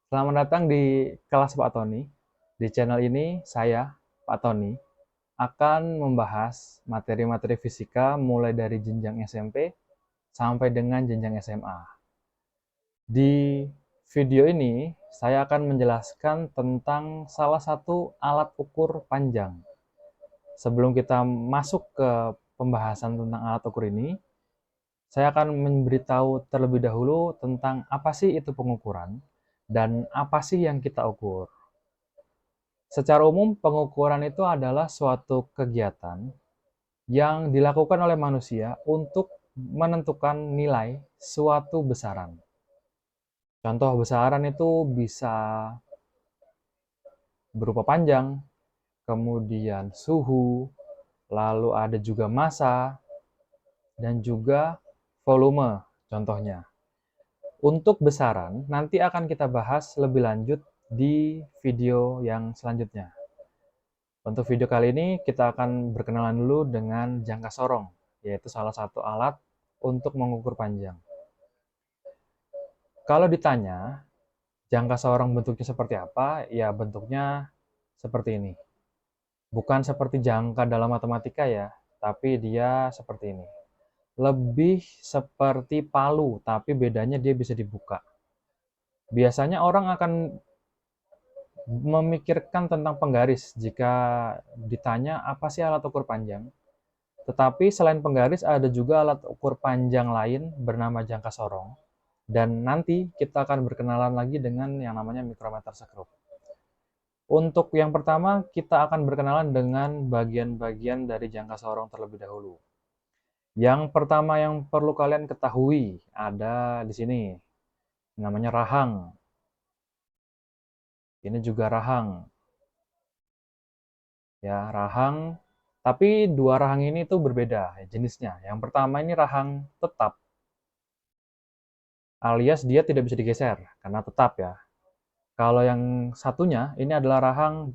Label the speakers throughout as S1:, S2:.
S1: Selamat datang di kelas Pak Tony. Di channel ini, saya, Pak Tony, akan membahas materi-materi fisika mulai dari jenjang SMP sampai dengan jenjang SMA. Di video ini, saya akan menjelaskan tentang salah satu alat ukur panjang. Sebelum kita masuk ke pembahasan tentang alat ukur ini, saya akan memberitahu terlebih dahulu tentang apa sih itu pengukuran dan apa sih yang kita ukur. Secara umum, pengukuran itu adalah suatu kegiatan yang dilakukan oleh manusia untuk menentukan nilai suatu besaran. Contoh besaran itu bisa berupa panjang, kemudian suhu, lalu ada juga massa, dan juga volume contohnya. Untuk besaran, nanti akan kita bahas lebih lanjut di video yang selanjutnya. Untuk video kali ini, kita akan berkenalan dulu dengan jangka sorong, yaitu salah satu alat untuk mengukur panjang. Kalau ditanya, jangka sorong bentuknya seperti apa? Ya, bentuknya seperti ini. Bukan seperti jangka dalam matematika ya, tapi dia seperti ini. Lebih seperti palu, tapi bedanya dia bisa dibuka. Biasanya orang akan memikirkan tentang penggaris jika ditanya apa sih alat ukur panjang. Tetapi selain penggaris ada juga alat ukur panjang lain bernama jangka sorong. Dan nanti kita akan berkenalan lagi dengan yang namanya mikrometer sekrup. Untuk yang pertama, kita akan berkenalan dengan bagian-bagian dari jangka sorong terlebih dahulu. Yang pertama yang perlu kalian ketahui ada di sini, namanya rahang. Ini juga rahang, ya rahang. Tapi dua rahang ini tuh berbeda jenisnya. Yang pertama ini rahang tetap, alias dia tidak bisa digeser karena tetap ya. Kalau yang satunya ini adalah rahang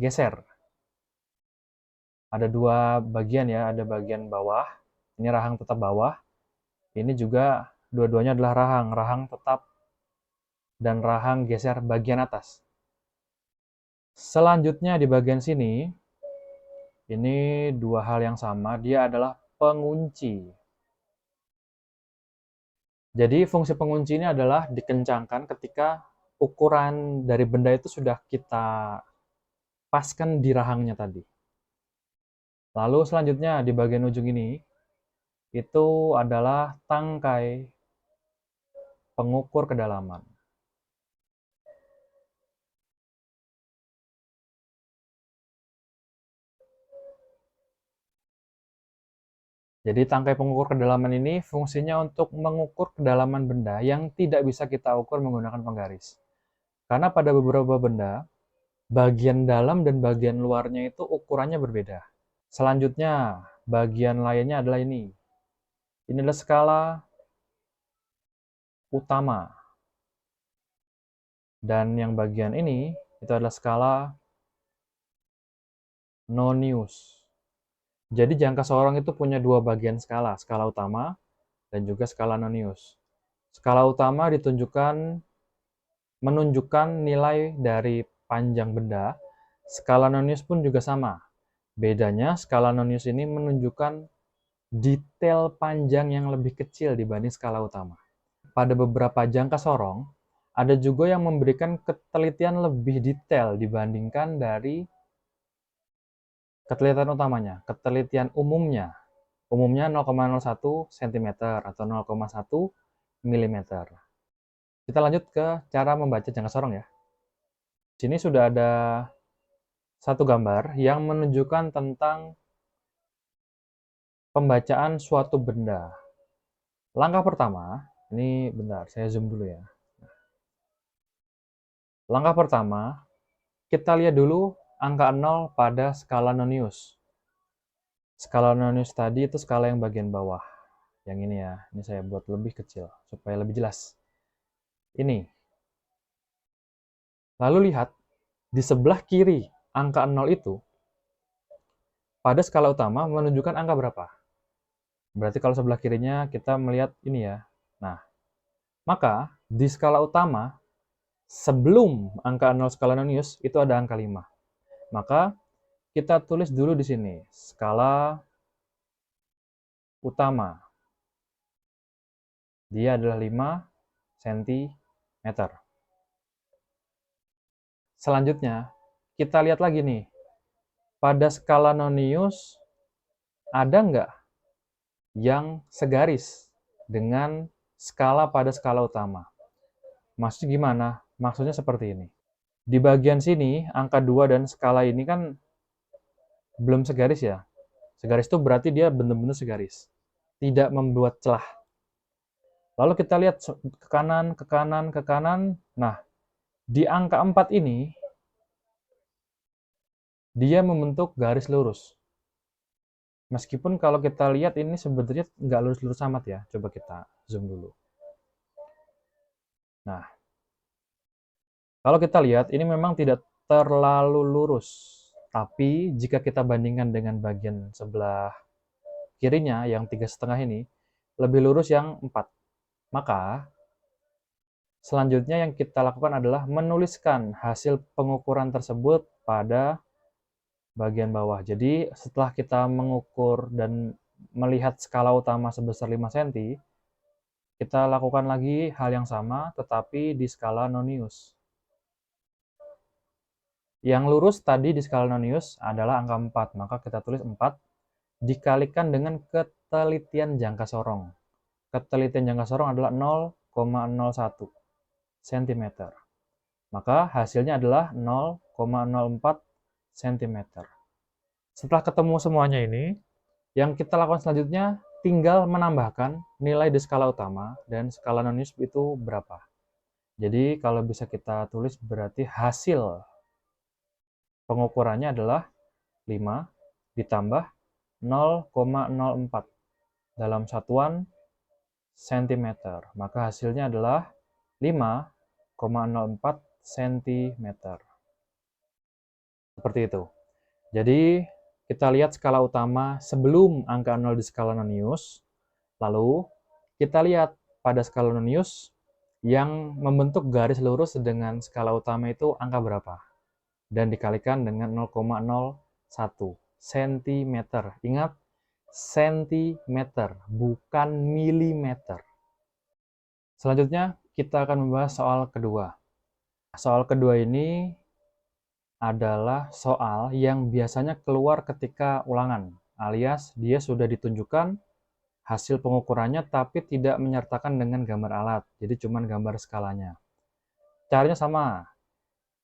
S1: geser. Ada dua bagian ya, ada bagian bawah, ini rahang tetap bawah, ini juga dua-duanya adalah rahang tetap dan rahang geser bagian atas. Selanjutnya di bagian sini, ini dua hal yang sama, dia adalah pengunci. Jadi fungsi pengunci ini adalah dikencangkan ketika ukuran dari benda itu sudah kita paskan di rahangnya tadi. Lalu selanjutnya di bagian ujung ini, itu adalah tangkai pengukur kedalaman. Jadi tangkai pengukur kedalaman ini fungsinya untuk mengukur kedalaman benda yang tidak bisa kita ukur menggunakan penggaris. Karena pada beberapa benda, bagian dalam dan bagian luarnya itu ukurannya berbeda. Selanjutnya, bagian lainnya adalah ini. Ini adalah skala utama. Dan yang bagian ini, itu adalah skala nonius. Jadi jangka sorong itu punya dua bagian skala, skala utama dan juga skala nonius. Skala utama menunjukkan nilai dari panjang benda, skala nonius pun juga sama. Bedanya, skala nonius ini menunjukkan detail panjang yang lebih kecil dibanding skala utama. Pada beberapa jangka sorong, ada juga yang memberikan ketelitian lebih detail dibandingkan dari ketelitian utamanya, ketelitian umumnya. Umumnya 0,01 cm atau 0,1 mm. Kita lanjut ke cara membaca jangka sorong ya. Di sini sudah ada satu gambar yang menunjukkan tentang pembacaan suatu benda. Langkah pertama, ini bentar, saya zoom dulu ya. Langkah pertama, kita lihat dulu angka 0 pada skala nonius. Skala nonius tadi itu skala yang bagian bawah. Yang ini ya, ini saya buat lebih kecil supaya lebih jelas. Ini. Lalu lihat, di sebelah kiri angka 0 itu, pada skala utama menunjukkan angka berapa? Berarti kalau sebelah kirinya kita melihat ini ya. Nah, maka di skala utama Sebelum angka 0 skala nonius itu ada angka 5. Maka kita tulis dulu di sini skala utama. Dia adalah 5 cm. Selanjutnya, kita lihat lagi nih. Pada skala nonius, ada nggak yang segaris dengan skala pada skala utama? Maksudnya gimana? Maksudnya seperti ini. Di bagian sini, angka 2 dan skala ini kan belum segaris ya. Segaris itu berarti dia benar-benar segaris. Tidak membuat celah. Lalu kita lihat ke kanan, ke kanan, ke kanan. Nah, di angka 4 ini, dia membentuk garis lurus. Meskipun kalau kita lihat ini sebenarnya nggak lurus-lurus amat ya. Coba kita zoom dulu. Nah, kalau kita lihat ini memang tidak terlalu lurus. Tapi jika kita bandingkan dengan bagian sebelah kirinya yang 3,5 ini, lebih lurus yang 4. Maka, selanjutnya yang kita lakukan adalah menuliskan hasil pengukuran tersebut pada bagian bawah. Jadi, setelah kita mengukur dan melihat skala utama sebesar 5 cm, kita lakukan lagi hal yang sama, tetapi di skala nonius. Yang lurus tadi di skala nonius adalah angka 4, maka kita tulis 4 dikalikan dengan ketelitian jangka sorong. Ketelitian jangka sorong adalah 0,01 cm. Maka hasilnya adalah 0,04 cm. Setelah ketemu semuanya ini, yang kita lakukan selanjutnya tinggal menambahkan nilai di skala utama dan skala nonius itu berapa. Jadi kalau bisa kita tulis berarti hasil pengukurannya adalah 5 ditambah 0,04 dalam satuan cm. Maka hasilnya adalah 5,04 cm. Seperti itu. Jadi, kita lihat skala utama sebelum angka 0 di skala nonius. Lalu, kita lihat pada skala nonius yang membentuk garis lurus dengan skala utama itu angka berapa. Dan dikalikan dengan 0,01 cm. Ingat, cm, bukan milimeter. Selanjutnya, kita akan membahas soal kedua. Soal kedua ini adalah soal yang biasanya keluar ketika ulangan, alias dia sudah ditunjukkan hasil pengukurannya tapi tidak menyertakan dengan gambar alat, jadi cuma gambar skalanya. Caranya sama,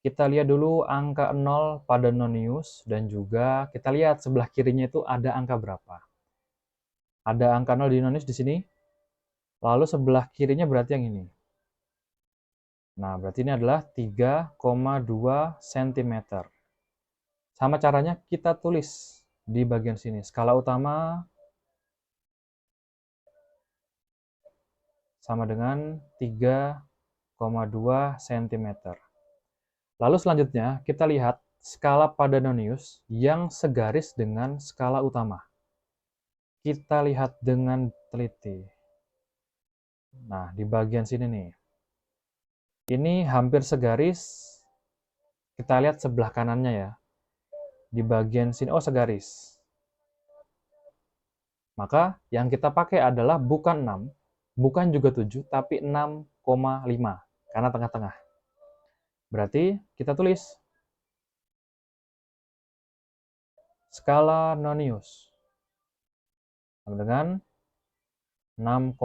S1: kita lihat dulu angka 0 pada nonius dan juga kita lihat sebelah kirinya itu ada angka berapa. Ada angka 0 di nonius di sini, lalu sebelah kirinya berarti yang ini. Nah, berarti ini adalah 3,2 cm. Sama caranya kita tulis di bagian sini. Skala utama sama dengan 3,2 cm. Lalu selanjutnya kita lihat skala pada nonius yang segaris dengan skala utama. Kita lihat dengan teliti. Nah, di bagian sini nih. Ini hampir segaris. Kita lihat sebelah kanannya ya. Di bagian sini, oh segaris. Maka yang kita pakai adalah bukan 6, bukan juga 7, tapi 6,5. Karena tengah-tengah. Berarti kita tulis skala nonius sama dengan 6,5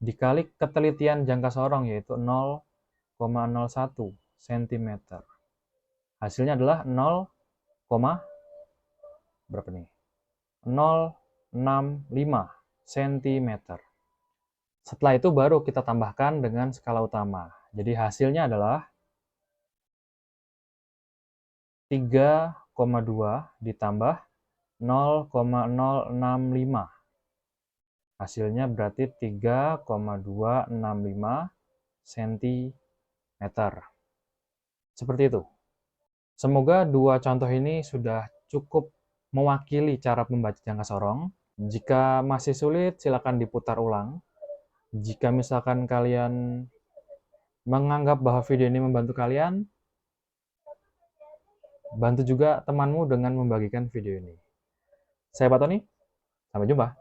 S1: dikali ketelitian jangka sorong yaitu 0,01 cm. Hasilnya adalah 0, berapa nih? 0,65 cm. Setelah itu baru kita tambahkan dengan skala utama. Jadi hasilnya adalah 3,2 ditambah 0,065. Hasilnya berarti 3,265 cm. Seperti itu. Semoga dua contoh ini sudah cukup mewakili cara membaca jangka sorong. Jika masih sulit, silakan diputar ulang. Jika misalkan kalian menganggap bahwa video ini membantu kalian, bantu juga temanmu dengan membagikan video ini. Saya Pak Tony, sampai jumpa.